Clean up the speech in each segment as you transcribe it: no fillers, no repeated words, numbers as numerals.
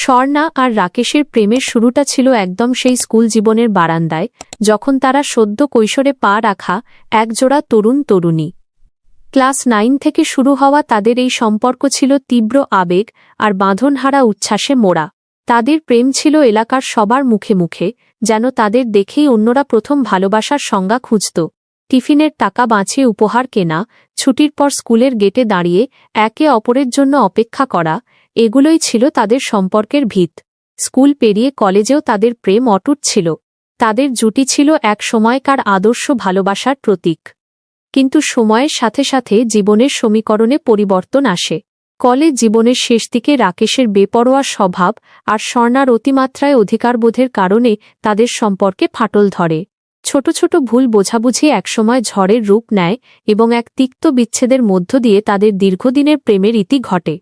স্বর্ণা আর রাকেশের প্রেমের শুরুটা ছিল একদম সেই স্কুল জীবনের বারান্দায়, যখন তারা সদ্য কৈশোরে পা রাখা একজোড়া তরুণ তরুণী। ক্লাস 9 থেকে শুরু হওয়া তাদের এই সম্পর্ক ছিল তীব্র আবেগ আর বাঁধনহারা উচ্ছ্বাসে মোড়া। তাদের প্রেম ছিল এলাকার সবার মুখে মুখে, যেন তাদের দেখেই অন্যরা প্রথম ভালোবাসার সংজ্ঞা খুঁজত। টিফিনের টাকা বাঁচিয়ে উপহার কেনা, ছুটির পর স্কুলের গেটে দাঁড়িয়ে একে অপরের জন্য অপেক্ষা করা, এগুলোই ছিল তাদের সম্পর্কের ভিত। স্কুল পেরিয়ে কলেজেও তাদের প্রেম অটুট ছিল। তাদের জুটি ছিল এক সময়কার আদর্শ ভালোবাসার প্রতীক। কিন্তু সময়ের সাথে সাথে জীবনের সমীকরণে পরিবর্তন আসে। কলেজ জীবনের শেষ দিকে রাকেশের বেপরোয়া স্বভাব আর স্বর্ণার অতিমাত্রায় অধিকারবোধের কারণে তাদের সম্পর্কে ফাটল ধরে। ছোট ছোট ভুল বোঝাবুঝি একসময় ঝড়ের রূপ নেয় এবং এক তিক্ত বিচ্ছেদের মধ্য দিয়ে তাদের দীর্ঘদিনের প্রেমের ইতি ঘটে।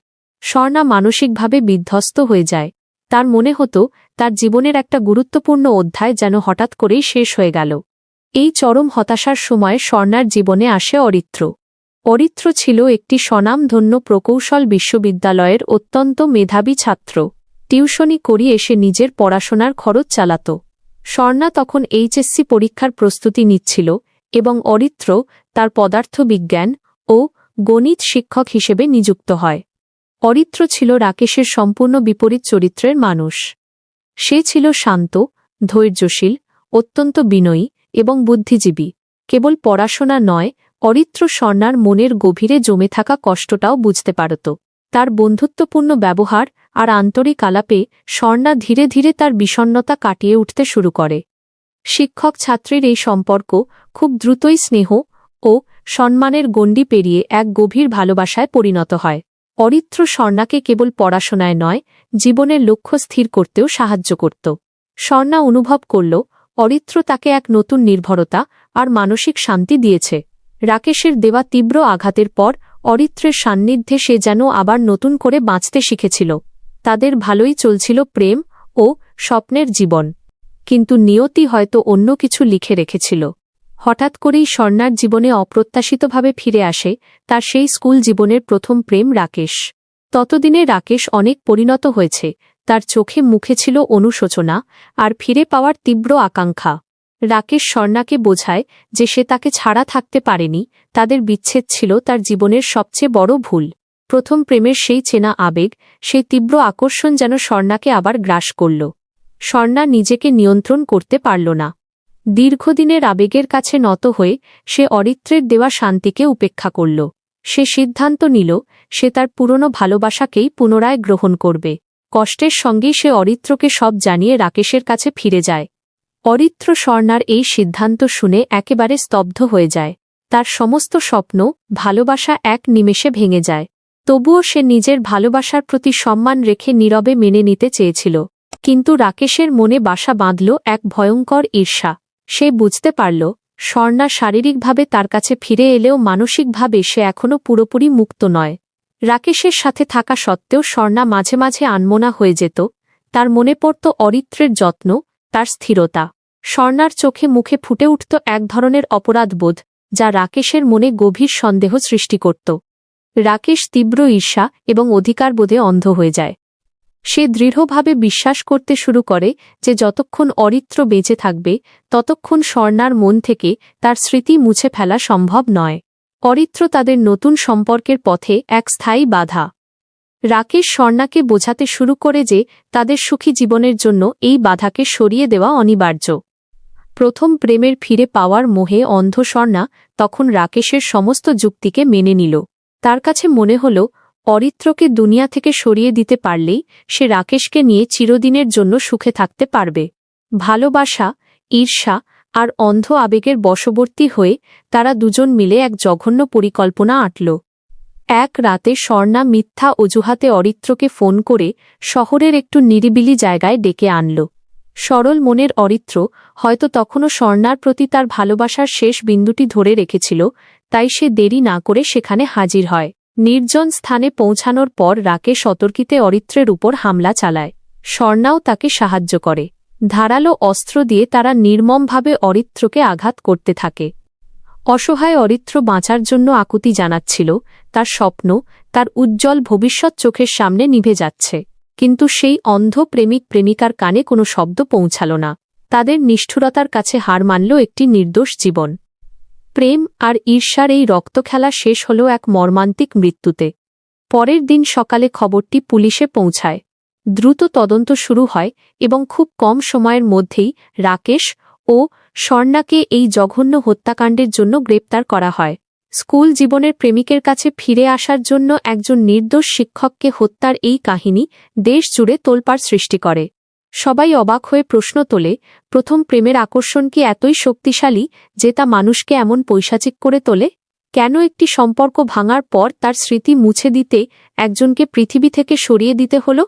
স্বর্ণা মানসিকভাবে বিধ্বস্ত হয়ে যায়। তার মনে হতো তার জীবনের একটা গুরুত্বপূর্ণ অধ্যায় যেন হঠাৎ করেই শেষ হয়ে গেল। এই চরম হতাশার সময় স্বর্ণার জীবনে আসে অরিত্র। অরিত্র ছিল একটি স্বনামধন্য প্রকৌশল বিশ্ববিদ্যালয়ের অত্যন্ত মেধাবী ছাত্র। টিউশনি করিয়ে সে নিজের পড়াশোনার খরচ চালাত। স্বর্ণা তখন এইচএসসি পরীক্ষার প্রস্তুতি নিচ্ছিল এবং অরিত্র তার পদার্থবিজ্ঞান ও গণিত শিক্ষক হিসেবে নিযুক্ত হয়। অরিত্র ছিল রাকেশের সম্পূর্ণ বিপরীত চরিত্রের মানুষ। সে ছিল শান্ত, ধৈর্যশীল, অত্যন্ত বিনয়ী এবং বুদ্ধিজীবী। কেবল পড়াশোনা নয়, অরিত্র স্বর্ণার মনের গভীরে জমে থাকা কষ্টটাও বুঝতে পারত। তার বন্ধুত্বপূর্ণ ব্যবহার আর আন্তরিক আলাপে স্বর্ণা ধীরে ধীরে তার বিষণ্ণতা কাটিয়ে উঠতে শুরু করে। শিক্ষক ছাত্রীর এই সম্পর্ক খুব দ্রুতই স্নেহ ও সম্মানের গণ্ডি পেরিয়ে এক গভীর ভালোবাসায় পরিণত হয়। অরিত্র স্বর্ণাকে কেবল পড়াশোনায় নয়, জীবনের লক্ষ্য স্থির করতেও সাহায্য করত। স্বর্ণা অনুভব করল অরিত্র তাকে এক নতুন নির্ভরতা আর মানসিক শান্তি দিয়েছে। রাকেশের দেওয়া তীব্র আঘাতের পর অরিত্রের সান্নিধ্যে সে যেন আবার নতুন করে বাঁচতে শিখেছিল। তাদের ভালোই চলছিল প্রেম ও স্বপ্নের জীবন, কিন্তু নিয়তি হয়তো অন্য কিছু লিখে রেখেছিল। হঠাৎ করেই স্বর্ণার জীবনে অপ্রত্যাশিতভাবে ফিরে আসে তার সেই স্কুল জীবনের প্রথম প্রেম রাকেশ। ততদিনে রাকেশ অনেক পরিণত হয়েছে। তার চোখে মুখে ছিল অনুশোচনা আর ফিরে পাওয়ার তীব্র আকাঙ্ক্ষা। রাকেশ স্বর্ণাকে বোঝায় যে সে তাকে ছাড়া থাকতে পারেনি, তাদের বিচ্ছেদ ছিল তার জীবনের সবচেয়ে বড় ভুল। প্রথম প্রেমের সেই চেনা আবেগ, সেই তীব্র আকর্ষণ যেন স্বর্ণাকে আবার গ্রাস করল। স্বর্ণা নিজেকে নিয়ন্ত্রণ করতে পারল না। দীর্ঘদিনের আবেগের কাছে নত হয়ে সে অরিত্রের দেওয়া শান্তিকে উপেক্ষা করল। সে সিদ্ধান্ত নিল সে তার পুরনো ভালোবাসাকেই পুনরায় গ্রহণ করবে। কষ্টের সঙ্গেই সে অরিত্রকে সব জানিয়ে রাকেশের কাছে ফিরে যায়। অরিত্র স্বর্ণার এই সিদ্ধান্ত শুনে একেবারে স্তব্ধ হয়ে যায়। তার সমস্ত স্বপ্ন, ভালোবাসা এক নিমেষে ভেঙে যায়। তবুও সে নিজের ভালোবাসার প্রতি সম্মান রেখে নীরবে মেনে নিতে চেয়েছিল। কিন্তু রাকেশের মনে বাসা বাঁধল এক ভয়ঙ্কর ঈর্ষা। সে বুঝতে পারল স্বর্ণা শারীরিকভাবে তার কাছে ফিরে এলেও মানসিকভাবে সে এখনও পুরোপুরি মুক্ত নয়। রাকেশের সাথে থাকা সত্ত্বেও স্বর্ণা মাঝে মাঝে আনমনা হয়ে যেত। তার মনে পড়ত অরিত্রের যত্ন, তার স্থিরতা। স্বর্ণার চোখে মুখে ফুটে উঠত এক ধরনের অপরাধবোধ, যা রাকেশের মনে গভীর সন্দেহ সৃষ্টি করত। রাকেশ তীব্র ঈর্ষা এবং অধিকারবোধে অন্ধ হয়ে যায়। সে দৃঢ়ভাবে বিশ্বাস করতে শুরু করে যে যতক্ষণ অরিত্র বেঁচে থাকবে ততক্ষণ স্বর্ণার মন থেকে তার স্মৃতি মুছে ফেলা সম্ভব নয়। অরিত্র তাদের নতুন সম্পর্কের পথে এক স্থায়ী বাধা। রাকেশ স্বর্ণাকে বোঝাতে শুরু করে যে তাদের সুখী জীবনের জন্য এই বাধাকে সরিয়ে দেওয়া অনিবার্য। প্রথম প্রেমের ফিরে পাওয়ার মোহে অন্ধ স্বর্ণা তখন রাকেশের সমস্ত যুক্তিকে মেনে নিল। তার কাছে মনে হল অরিত্রকে দুনিয়া থেকে সরিয়ে দিতে পারলেই সে রাকেশকে নিয়ে চিরদিনের জন্য সুখে থাকতে পারবে। ভালোবাসা, ঈর্ষা আর অন্ধ আবেগের বশবর্তী হয়ে তারা দুজন মিলে এক জঘন্য পরিকল্পনা আঁটল। এক রাতে স্বর্ণা মিথ্যা অজুহাতে অরিত্রকে ফোন করে শহরের একটু নিরিবিলি জায়গায় ডেকে আনল। সরল মনের অরিত্র হয়তো তখনও স্বর্ণার প্রতি তার ভালোবাসার শেষ বিন্দুটি ধরে রেখেছিল, তাই সে দেরি না করে সেখানে হাজির হয়। নির্জন স্থানে পৌঁছানোর পর রাকেশ অতর্কিতে অরিত্রের উপর হামলা চালায়। স্বর্ণাও তাকে সাহায্য করে। ধারালো অস্ত্র দিয়ে তারা নির্মমভাবে অরিত্রকে আঘাত করতে থাকে। অসহায় অরিত্র বাঁচার জন্য আকুতি জানাচ্ছিল। তার স্বপ্ন, তার উজ্জ্বল ভবিষ্যৎ চোখের সামনে নিভে যাচ্ছে। কিন্তু সেই অন্ধ প্রেমিক প্রেমিকার কানে কোনো শব্দ পৌঁছাল না। তাদের নিষ্ঠুরতার কাছে হার মানল একটি নির্দোষ জীবন। প্রেম আর ঈর্ষার এই রক্তখেলা শেষ হল এক মর্মান্তিক মৃত্যুতে। পরের দিন সকালে খবরটি পুলিশে পৌঁছায়। দ্রুত তদন্ত শুরু হয় এবং খুব কম সময়ের মধ্যেই রাকেশ ও স্বর্ণাকে এই জঘন্য হত্যাকাণ্ডের জন্য গ্রেপ্তার করা হয়। স্কুল জীবনের প্রেমিকের কাছে ফিরে আসার জন্য একজন নির্দোষ শিক্ষককে হত্যার এই কাহিনী দেশ জুড়ে তোলপাড় সৃষ্টি করে। সবাই অবাক হয়ে প্রশ্ন তোলে, প্রথম প্রেমের আকর্ষণ কি এতই শক্তিশালী যে তা মানুষকে এমন পৈশাচিক করে তোলে? কেন একটি সম্পর্ক ভাঙার পর তার স্মৃতি মুছে দিতে একজনকে পৃথিবী থেকে সরিয়ে দিতে হল?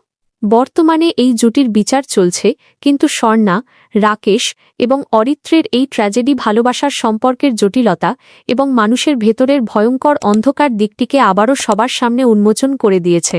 বর্তমানে এই জুটির বিচার চলছে, কিন্তু স্বর্ণা, রাকেশ এবং অরিত্রের এই ট্র্যাজেডি ভালোবাসার সম্পর্কের জটিলতা এবং মানুষের ভেতরের ভয়ঙ্কর অন্ধকার দিকটিকে আবারও সবার সামনে উন্মোচন করে দিয়েছে।